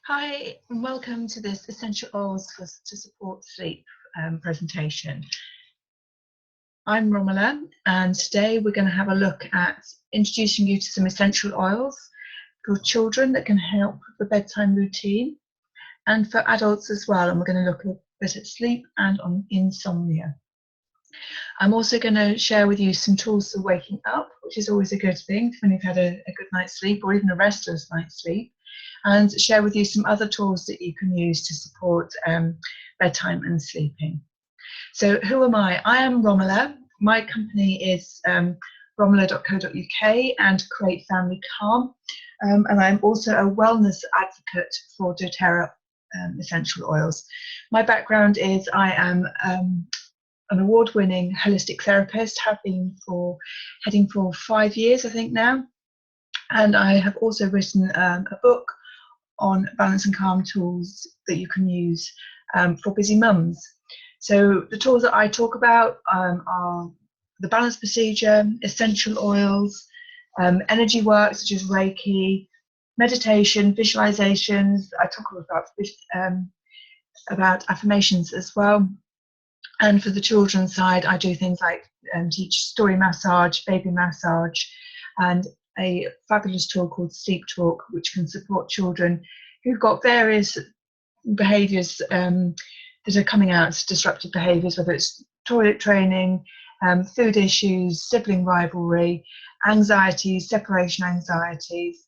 Hi, and welcome to this Essential Oils to Support Sleep presentation. I'm Romella, and today we're going to have a look at introducing you to some essential oils for children that can help with the bedtime routine, and for adults as well. And we're going to look a bit at sleep and on insomnia. I'm also going to share with you some tools for waking up, which is always a good thing when you've had a good night's sleep or even a restless night's sleep, and share with you some other tools that you can use to support bedtime and sleeping. So who am I? I am Romella. My company is romella.co.uk and Create Family Calm. And I'm also a wellness advocate for doTERRA essential oils. My background is I am an award-winning holistic therapist, have been heading for 5 years, I think now. And I have also written a book on balance and calm tools that you can use for busy mums. So the tools that I talk about are the balance procedure, essential oils, energy work such as Reiki, meditation, visualizations. I talk about affirmations as well. And for the children's side, I do things like teach story massage, baby massage, and a fabulous tool called Sleep Talk, which can support children who've got various behaviours that are coming out, disruptive behaviours, whether it's toilet training, food issues, sibling rivalry, anxieties, separation anxieties,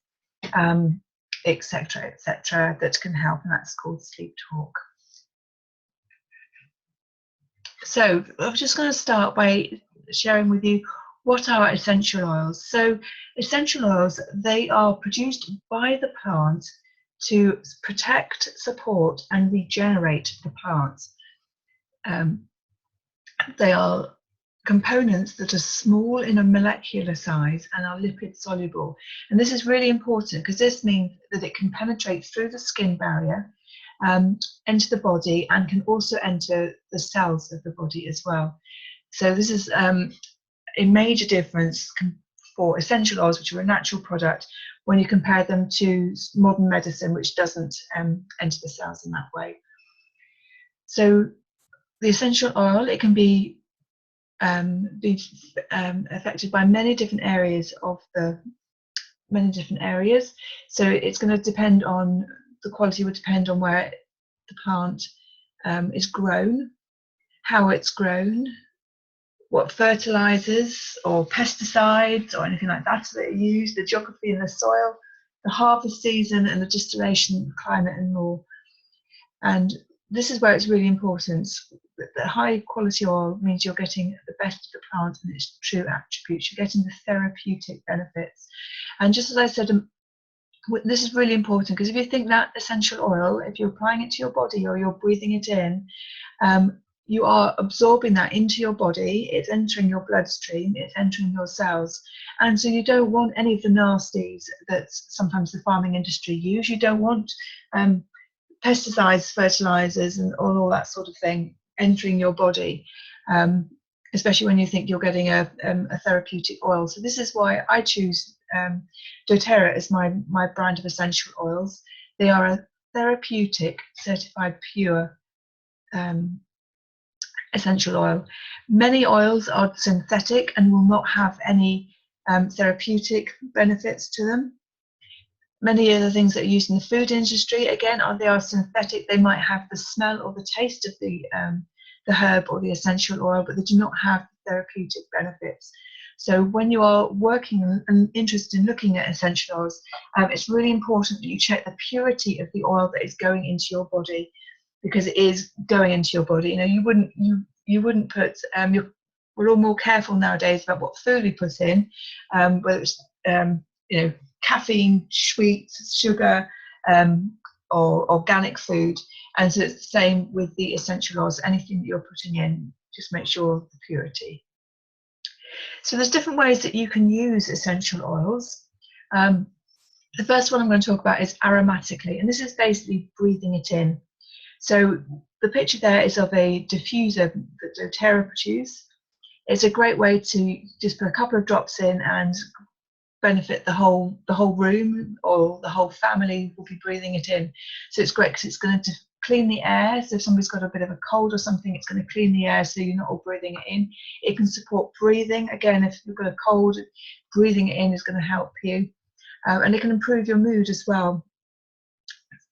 etc., that can help, and that's called Sleep Talk. So I'm just going to start by sharing with you what are essential oils. So essential oils, they are produced by the plant to protect, support and regenerate the plant. They are components that are small in a molecular size and are lipid soluble. And this is really important because this means that it can penetrate through the skin barrier, enter the body, and can also enter the cells of the body as well. So this is a major difference for essential oils, which are a natural product, when you compare them to modern medicine, which doesn't enter the cells in that way. So the essential oil, it can be affected by many different areas So it's going to depend on, the quality would depend on where the plant is grown, how it's grown, what fertilizers or pesticides or anything like that are used, the geography in the soil, the harvest season, and the distillation climate and more. And this is where it's really important. The high quality oil means you're getting the best of the plant and its true attributes. You're getting the therapeutic benefits. And just as I said, this is really important, because if you think that essential oil, if you're applying it to your body or you're breathing it in, you are absorbing that into your body. It's entering your bloodstream, it's entering your cells. And so you don't want any of the nasties that sometimes the farming industry use. You don't want pesticides, fertilizers, and all that sort of thing entering your body, especially when you think you're getting a therapeutic oil. So this is why I choose doTERRA as my brand of essential oils. They are a therapeutic, certified pure essential oil. Many oils are synthetic and will not have any therapeutic benefits to them. Many of the things that are used in the food industry, again, they are synthetic. They might have the smell or the taste of the herb or the essential oil, but they do not have therapeutic benefits. So when you are working and interested in looking at essential oils, it's really important that you check the purity of the oil that is going into your body, because it is going into your body. You know, you wouldn't put. We're all more careful nowadays about what food we put in, whether it's caffeine, sweets, sugar, or organic food. And so it's the same with the essential oils. Anything that you're putting in, just make sure the purity. So there's different ways that you can use essential oils. The first one I'm going to talk about is aromatically, and this is basically breathing it in. So the picture there is of a diffuser that doTERRA produce. It's a great way to just put a couple of drops in and benefit the whole room, or the whole family will be breathing it in. So it's great because it's going to clean the air. So if somebody's got a bit of a cold or something, it's going to clean the air so you're not all breathing it in. It can support breathing. Again, if you've got a cold, breathing it in is going to help you. And it can improve your mood as well.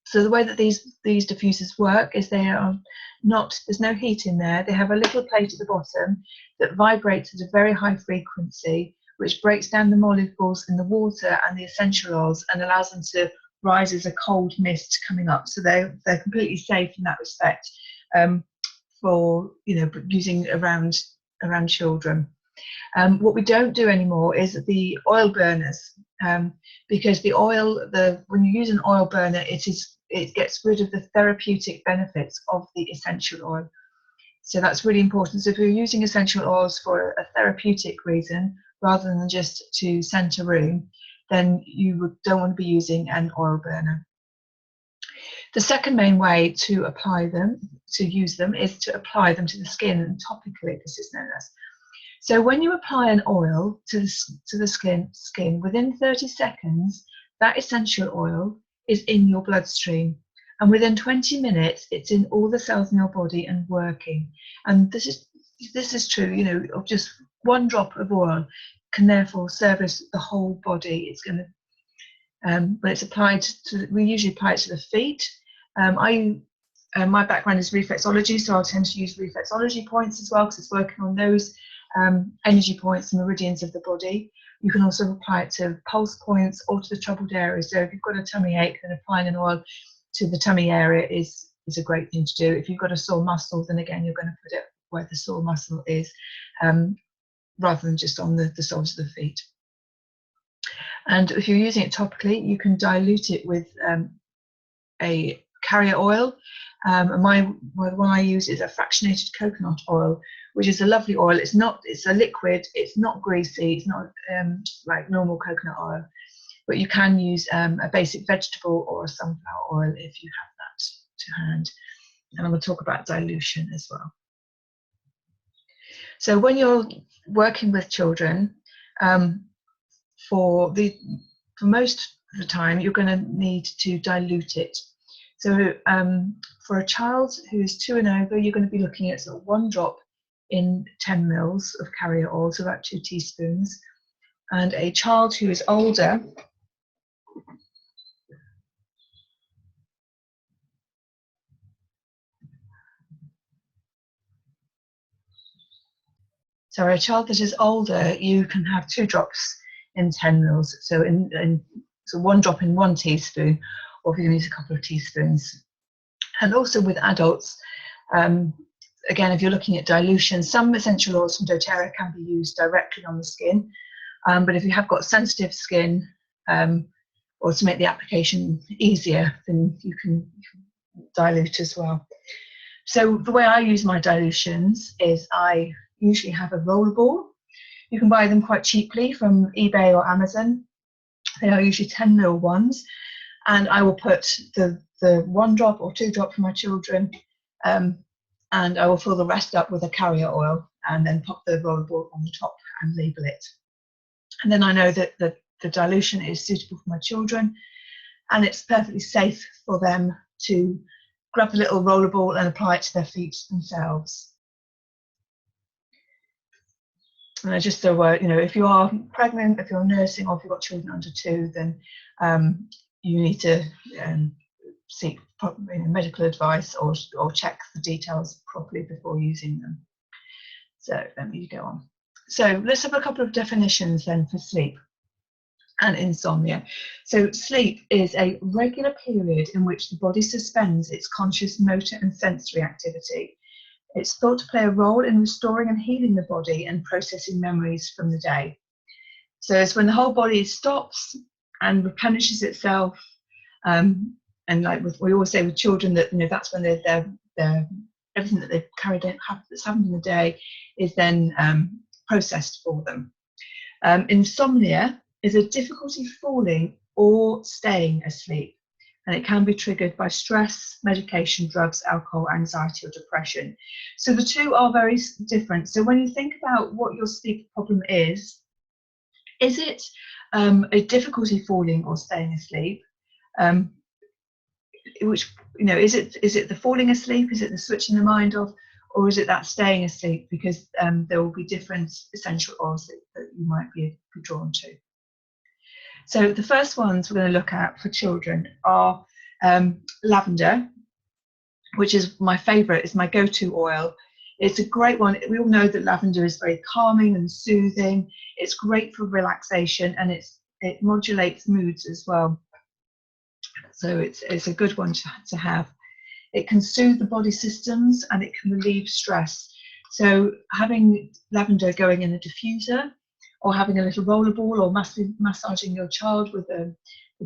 So the way that these diffusers work is they are not, there's no heat in there. They have a little plate at the bottom that vibrates at a very high frequency, which breaks down the molecules in the water and the essential oils and allows them to rise as a cold mist coming up. So they're completely safe in that respect, for using around children. What we don't do anymore is the oil burners, because the oil, when you use an oil burner, it gets rid of the therapeutic benefits of the essential oil. So that's really important. So if you're using essential oils for a therapeutic reason rather than just to scent a room, then you don't want to be using an oil burner. The second main way to apply them, to use them, is to apply them to the skin, and topically this is known as. So when you apply an oil to the skin, within 30 seconds, that essential oil is in your bloodstream. And within 20 minutes, it's in all the cells in your body and working. And this is true, of just one drop of oil can therefore service the whole body. It's going to, when it's applied to, we usually apply it to the feet. My background is reflexology, so I'll tend to use reflexology points as well, because it's working on those energy points and meridians of the body. You can also apply it to pulse points or to the troubled areas. So if you've got a tummy ache, then applying an oil to the tummy area is a great thing to do. If you've got a sore muscle, then again, you're going to put it where the sore muscle is, rather than just on the soles of the feet. And if you're using it topically, you can dilute it with a carrier oil. And the one I use is a fractionated coconut oil, which is a lovely oil. It's a liquid, it's not greasy, it's not like normal coconut oil, but you can use a basic vegetable or a sunflower oil if you have that to hand. And I'm going to talk about dilution as well. So when you're working with children, for most of the time, you're going to need to dilute it. So for a child who's 2 and over, you're going to be looking at sort of 1 drop in 10 mils of carrier oil, so about 2 teaspoons. And a child who is older, so a child that is older, you can have 2 drops in 10 mils. So so 1 drop in 1 teaspoon, or if you use a couple of teaspoons. And also with adults, again, if you're looking at dilution, some essential oils from doTERRA can be used directly on the skin. But if you have got sensitive skin, or to make the application easier, then you can dilute as well. So the way I use my dilutions is I usually have a roller ball. You can buy them quite cheaply from eBay or Amazon. They are usually 10 ml ones, and I will put the 1 drop or 2 drop for my children, and I will fill the rest up with a carrier oil, and then pop the roller ball on the top and label it. And then I know that the dilution is suitable for my children, and it's perfectly safe for them to grab the little roller ball and apply it to their feet themselves. And just so if you are pregnant, if you're nursing, or if you've got children under 2, then you need to seek medical advice or check the details properly before using them. So let me go on. So let's have a couple of definitions then for sleep and insomnia. So sleep is a regular period in which the body suspends its conscious motor and sensory activity. It's thought to play a role in restoring and healing the body and processing memories from the day. So it's when the whole body stops and replenishes itself. And like we always say with children, that that's when they're everything that they've carried out that's happened in the day is then processed for them. Insomnia is a difficulty falling or staying asleep, and it can be triggered by stress, medication, drugs, alcohol, anxiety, or depression. So the two are very different. So when you think about what your sleep problem is it a difficulty falling or staying asleep, which, you know, is it the falling asleep, is it the switching the mind off, or is it that staying asleep? Because there will be different essential oils that you might be drawn to. So the first ones we're going to look at for children are lavender, which is my favourite, it's my go-to oil. It's a great one. We all know that lavender is very calming and soothing. It's great for relaxation, and it modulates moods as well. So it's a good one to have. It can soothe the body systems and it can relieve stress. So having lavender going in a diffuser, or having a little rollerball, or massaging your child with a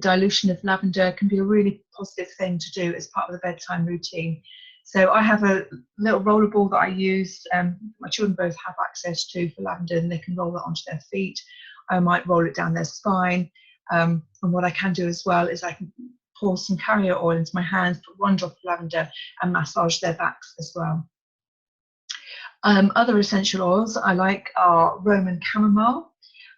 dilution of lavender can be a really positive thing to do as part of the bedtime routine. So I have a little rollerball that I use. My children both have access to for lavender, and they can roll it onto their feet. I might roll it down their spine. And what I can do as well is I can pour some carrier oil into my hands, put 1 drop of lavender, and massage their backs as well. Other essential oils I like are Roman chamomile.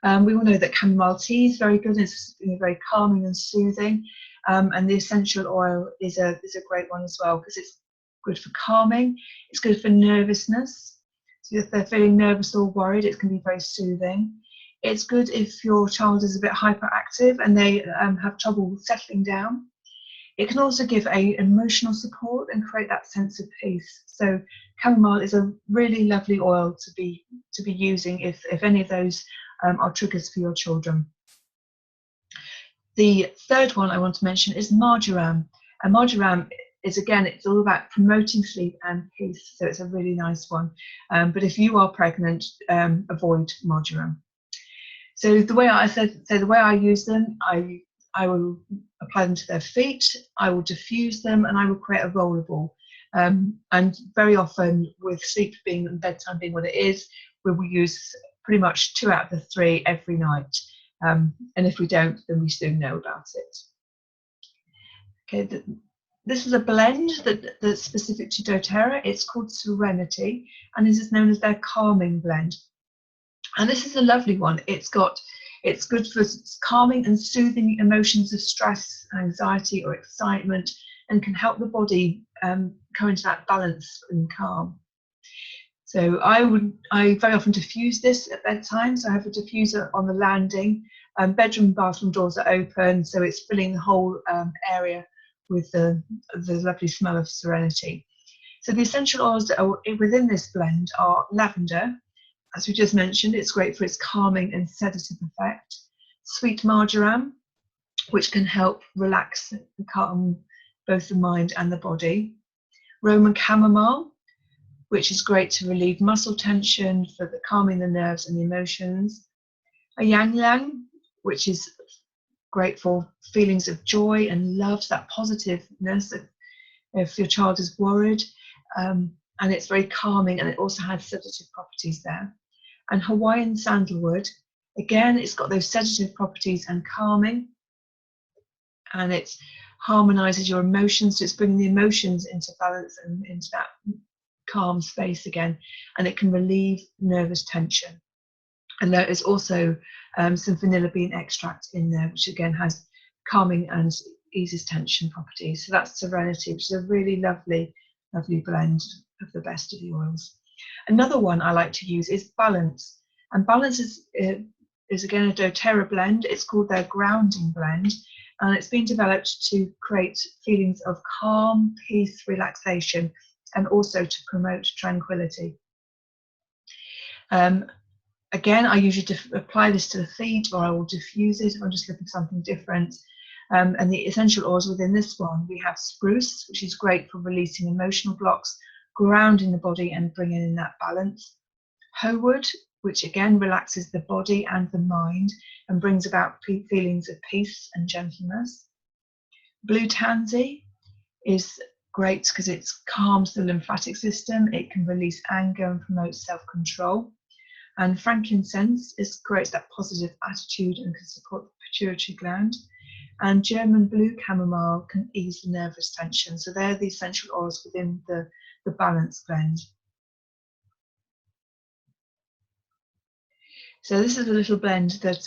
We all know that chamomile tea is very good. It's very calming and soothing, and the essential oil is a great one as well, because it's good for calming. It's good for nervousness. So if they're feeling nervous or worried, it can be very soothing. It's good if your child is a bit hyperactive and they have trouble settling down. It can also give emotional support and create that sense of peace. So chamomile is a really lovely oil to be using if any of those are triggers for your children. The third one I want to mention is marjoram. And marjoram is, again, it's all about promoting sleep and peace. So it's a really nice one. But if you are pregnant, avoid marjoram. So the way I use them, I will apply them to their feet, I will diffuse them, and I will create a rollerball. And very often, with sleep being and bedtime being what it is, we will use pretty much 2 out of the 3 every night. And if we don't, then we soon know about it. Okay, this is a blend that's specific to doTERRA. It's called Serenity, and this is known as their calming blend. And this is a lovely one. It's good for calming and soothing emotions of stress, anxiety, or excitement, and can help the body go into that balance and calm. So I very often diffuse this at bedtime. So I have a diffuser on the landing. Bedroom and bathroom doors are open, so it's filling the whole area with the lovely smell of serenity. So the essential oils that are within this blend are lavender. As we just mentioned, it's great for its calming and sedative effect. Sweet marjoram, which can help relax and calm both the mind and the body. Roman chamomile, which is great to relieve muscle tension, for the calming the nerves and the emotions. A yang yang, which is great for feelings of joy and love, that positiveness if your child is worried. And it's very calming, and it also has sedative properties there. And Hawaiian sandalwood, again, it's got those sedative properties and calming, and it harmonizes your emotions. So it's bringing the emotions into balance and into that calm space again, and it can relieve nervous tension. And there is also some vanilla bean extract in there, which again has calming and eases tension properties. So that's Serenity, which is a really lovely blend of the best of the oils. Another one I like to use is Balance, and Balance is again a doTERRA blend. It's called their grounding blend, and it's been developed to create feelings of calm, peace, relaxation, and also to promote tranquility. Again, I usually apply this to the feet, or I will diffuse it if I'm just looking for something different. And the essential oils within this one, we have spruce, which is great for releasing emotional blocks, grounding the body and bringing in that balance. Howood, which again relaxes the body and the mind and brings about feelings of peace and gentleness. Blue tansy is great because it calms the lymphatic system, it can release anger and promote self-control. And frankincense creates that positive attitude and can support the pituitary gland. And German blue chamomile can ease the nervous tension. So they're the essential oils within the Balance blend. So this is a little blend that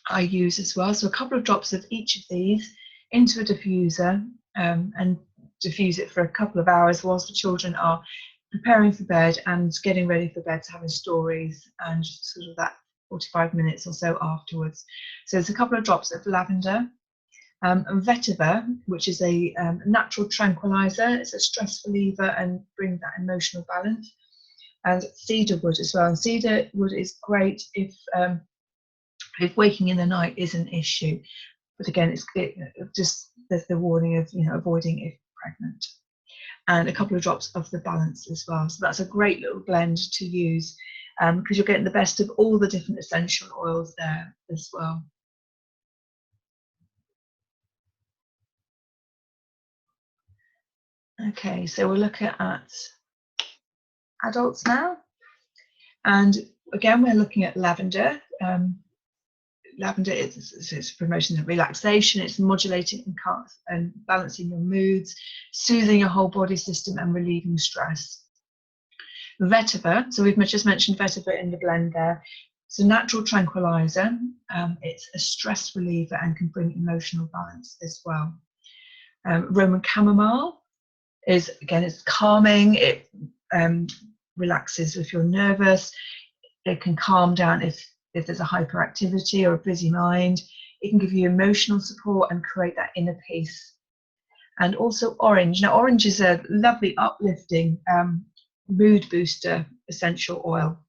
I use as well. So a couple of drops of each of these into a diffuser, and diffuse it for a couple of hours whilst the children are preparing for bed and getting ready for bed, so having stories and sort of that 45 minutes or so afterwards. So there's a couple of drops of lavender, and vetiver, which is a natural tranquilizer. It's a stress reliever and brings that emotional balance. And cedar wood as well. And cedar wood is great if waking in the night is an issue. But again, just there's the warning of avoiding if pregnant. And a couple of drops of the balance as well. So that's a great little blend to use, because you're getting the best of all the different essential oils there as well. Okay, so we're looking at adults now. And again, we're looking at lavender. Lavender is promoting relaxation, it's modulating and balancing your moods, soothing your whole body system and relieving stress. Vetiver, so we've just mentioned vetiver in the blend there. It's a natural tranquilizer, it's a stress reliever and can bring emotional balance as well. Roman chamomile is, again, it's calming, it relaxes if you're nervous, it can calm down if there's a hyperactivity or a busy mind. It can give you emotional support and create that inner peace. And also orange. Now, orange is a lovely uplifting mood booster essential oil,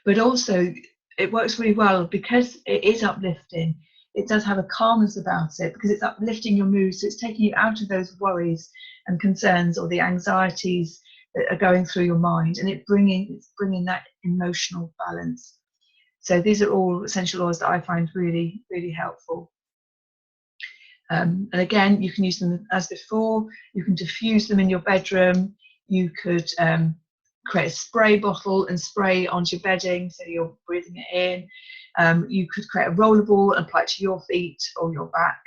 but also it works really well because it is uplifting. It does have a calmness about it because it's uplifting your mood, so it's taking you out of those worries and concerns or the anxieties that are going through your mind, and it's bringing that emotional balance. So these are all essential oils that I find really, really helpful. And again, you can use them as before. You can diffuse them in your bedroom. You could create a spray bottle and spray onto your bedding so you're breathing it in. You could create a roller ball and apply it to your feet or your back,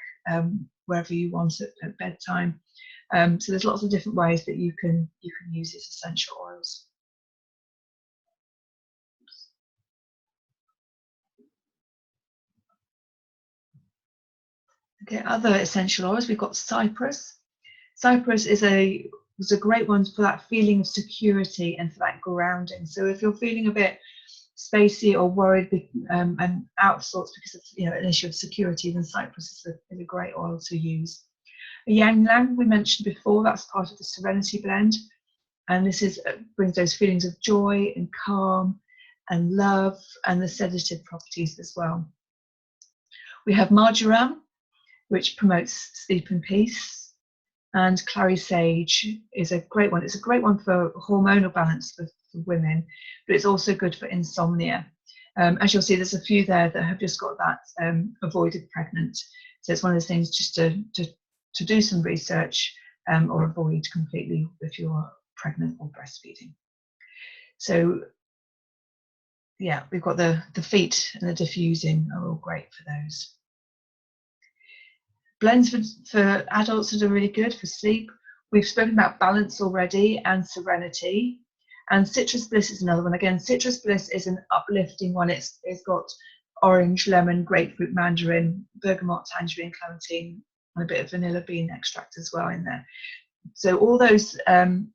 wherever you want it at bedtime. So there's lots of different ways that you can use these essential oils. Okay, other essential oils, we've got cypress. Cypress is a great one for that feeling of security and for that grounding. So if you're feeling a bit spacey or worried and out of sorts because of an issue of security, then cypress is a great oil to use. Yang Lang we mentioned before, that's part of the Serenity blend, and this brings those feelings of joy and calm and love and the sedative properties as well. We have marjoram, which promotes sleep and peace, and clary sage is a great one. It's a great one for hormonal balance for women, but it's also good for insomnia. As you'll see, there's a few there that have just got that avoided pregnant. So it's one of those things just to do some research or avoid completely if you're pregnant or breastfeeding. So yeah, we've got the feet and the diffusing are all great for those. Blends for adults that are really good for sleep. We've spoken about balance already and serenity. And citrus bliss is another one. Again, citrus bliss is an uplifting one. It's got orange, lemon, grapefruit, mandarin, bergamot, tangerine, clementine, and a bit of vanilla bean extract as well in there. So all those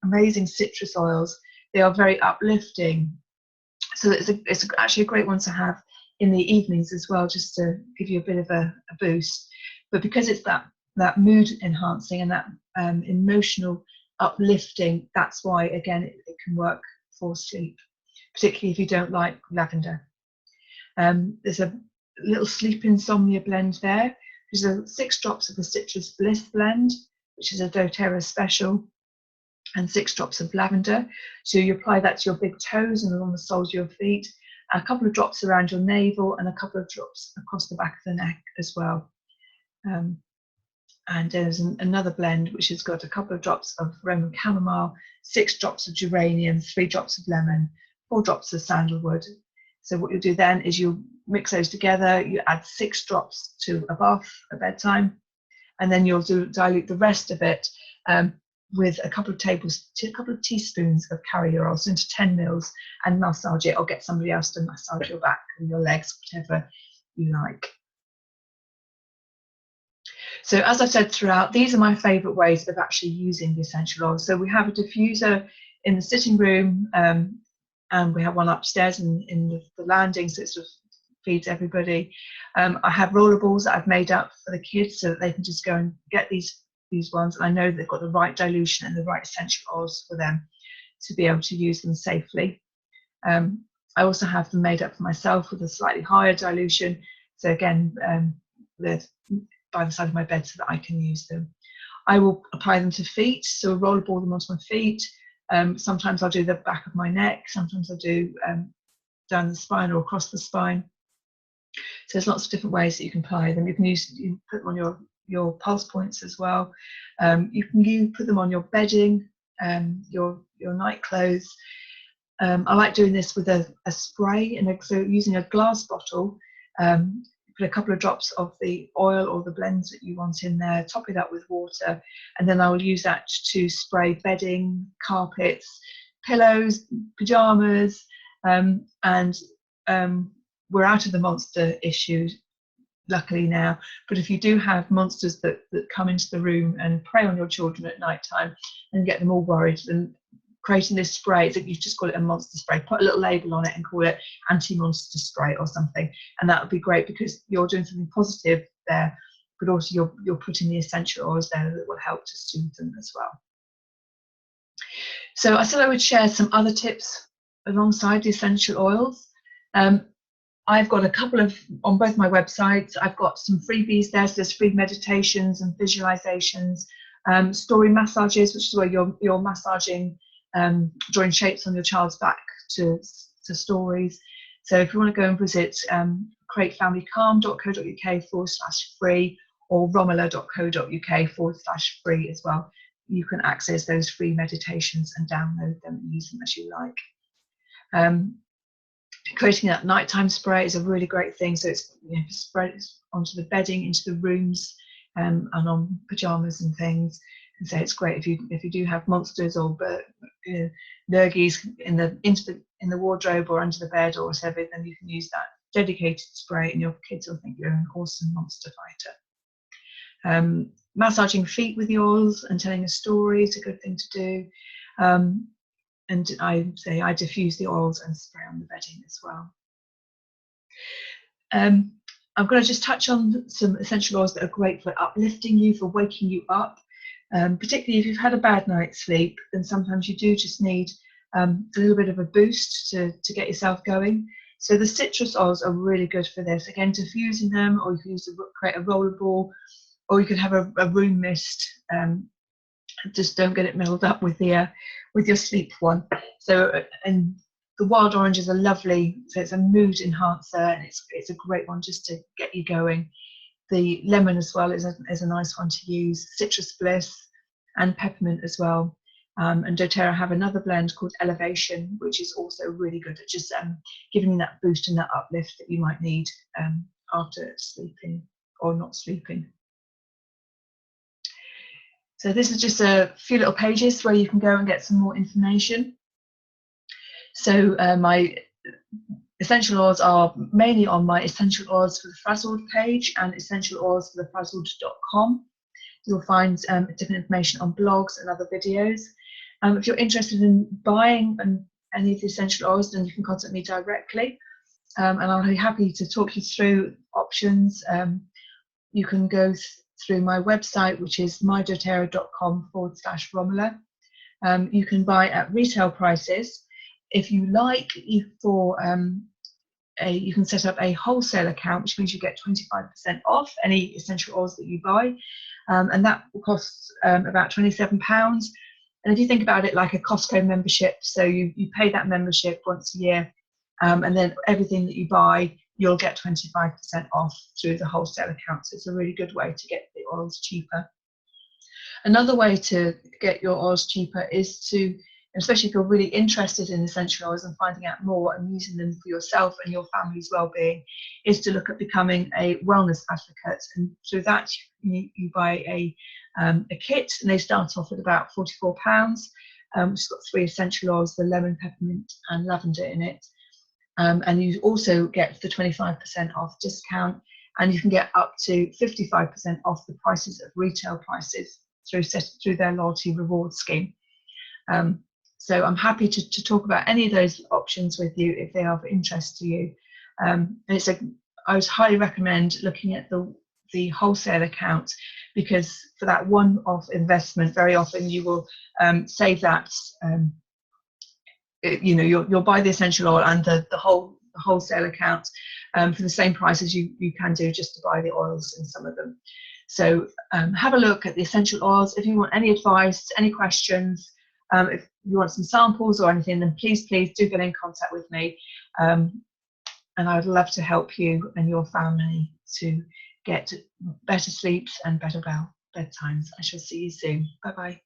amazing citrus oils, they are very uplifting. So it's actually a great one to have in the evenings as well, just to give you a bit of a boost. But because it's that mood enhancing and that emotional uplifting, that's why, again, it can work for sleep, particularly if you don't like lavender. There's a little sleep insomnia blend there. There's 6 drops of the citrus bliss blend, which is a doTERRA special, and 6 drops of lavender. So you apply that to your big toes and along the soles of your feet, a couple of drops around your navel, and a couple of drops across the back of the neck as well. And there's another blend which has got a couple of drops of Roman chamomile, 6 drops of geranium, 3 drops of lemon, 4 drops of sandalwood. So what you'll do then is you'll mix those together, you add 6 drops to a bath at bedtime, and then you'll dilute the rest of it with a couple of teaspoons of carrier oil, so into 10 mils, and massage it, or get somebody else to massage your back or your legs, whatever you like. So as I've said throughout, these are my favourite ways of actually using the essential oils. So we have a diffuser in the sitting room, and we have one upstairs in the landing, so it sort of feeds everybody. I have rollerballs that I've made up for the kids so that they can just go and get these ones, and I know they've got the right dilution and the right essential oils for them to be able to use them safely. I also have them made up for myself with a slightly higher dilution, so again, they're by the side of my bed so that I can use them. I will apply them to feet, so rollerball them onto my feet. Sometimes I'll do the back of my neck, sometimes I'll do down the spine or across the spine. So there's lots of different ways that you can apply them. You can put them on your pulse points as well. You put them on your bedding, your night clothes. I like doing this with a spray, and so using a glass bottle, put a couple of drops of the oil or the blends that you want in there, top it up with water, and then I will use that to spray bedding, carpets, pillows, pyjamas, and we're out of the monster issue, luckily now, but if you do have monsters that come into the room and prey on your children at night time and get them all worried, then creating this spray, so you just call it a monster spray, put a little label on it and call it anti-monster spray or something, and that would be great because you're doing something positive there, but also you're putting the essential oils there that will help to soothe them as well. So I said I would share some other tips alongside the essential oils. I've got a couple of, on both my websites, I've got some freebies there, so there's free meditations and visualizations, story massages, which is where you're massaging, drawing shapes on your child's back to stories. So if you want to go and visit createfamilycalm.co.uk/free or romella.co.uk/free as well, you can access those free meditations and download them and use them as you like. Creating that nighttime spray is a really great thing. So it's spread onto the bedding, into the rooms, and on pajamas and things. And so it's great if you do have monsters or lurgies in the wardrobe or under the bed or whatever, then you can use that dedicated spray, and your kids will think you're an awesome monster fighter. Massaging feet with the oils and telling a story is a good thing to do. And I diffuse the oils and spray on the bedding as well. I'm going to just touch on some essential oils that are great for uplifting you, for waking you up. Particularly if you've had a bad night's sleep, then sometimes you do just need a little bit of a boost to get yourself going. So the citrus oils are really good for this. Again, diffusing them, or you can create a rollerball, or you could have a room mist. Just don't get it muddled up with your sleep one. So, and the wild oranges are lovely. So it's a mood enhancer, and it's a great one just to get you going. The lemon as well is a nice one to use. Citrus bliss and peppermint as well. And doTERRA have another blend called Elevation, which is also really good at just giving you that boost and that uplift that you might need after sleeping or not sleeping. So this is just a few little pages where you can go and get some more information. So my essential oils are mainly on my essential oils for the Frazzled page and essential oils for the frazzled.com. You'll find different information on blogs and other videos. If you're interested in buying any of the essential oils, then you can contact me directly, and I'll be happy to talk you through options. You can go through my website, which is mydoterra.com/Romella. You can buy at retail prices. If you like, you can set up a wholesale account, which means you get 25% off any essential oils that you buy, and that will cost about £27. And if you think about it like a Costco membership, so you pay that membership once a year, and then everything that you buy, you'll get 25% off through the wholesale account. So it's a really good way to get the oils cheaper. Another way to get your oils cheaper is to, especially if you're really interested in essential oils and finding out more and using them for yourself and your family's well-being, is to look at becoming a wellness advocate. And through that, you buy a kit, and they start off at about £44, which has got 3 essential oils, the lemon, peppermint and lavender in it. and you also get the 25% off discount, and you can get up to 55% off the prices of retail prices through their loyalty reward scheme. So I'm happy to talk about any of those options with you if they are of interest to you. And I would highly recommend looking at the wholesale account, because for that one-off investment, very often you will save that. You'll buy the essential oil and the wholesale account for the same price as you can do just to buy the oils in some of them. So have a look at the essential oils. If you want any advice, any questions, if you want some samples or anything, then please do get in contact with me. And I would love to help you and your family to get better sleeps and better bedtimes. I shall see you soon. Bye bye.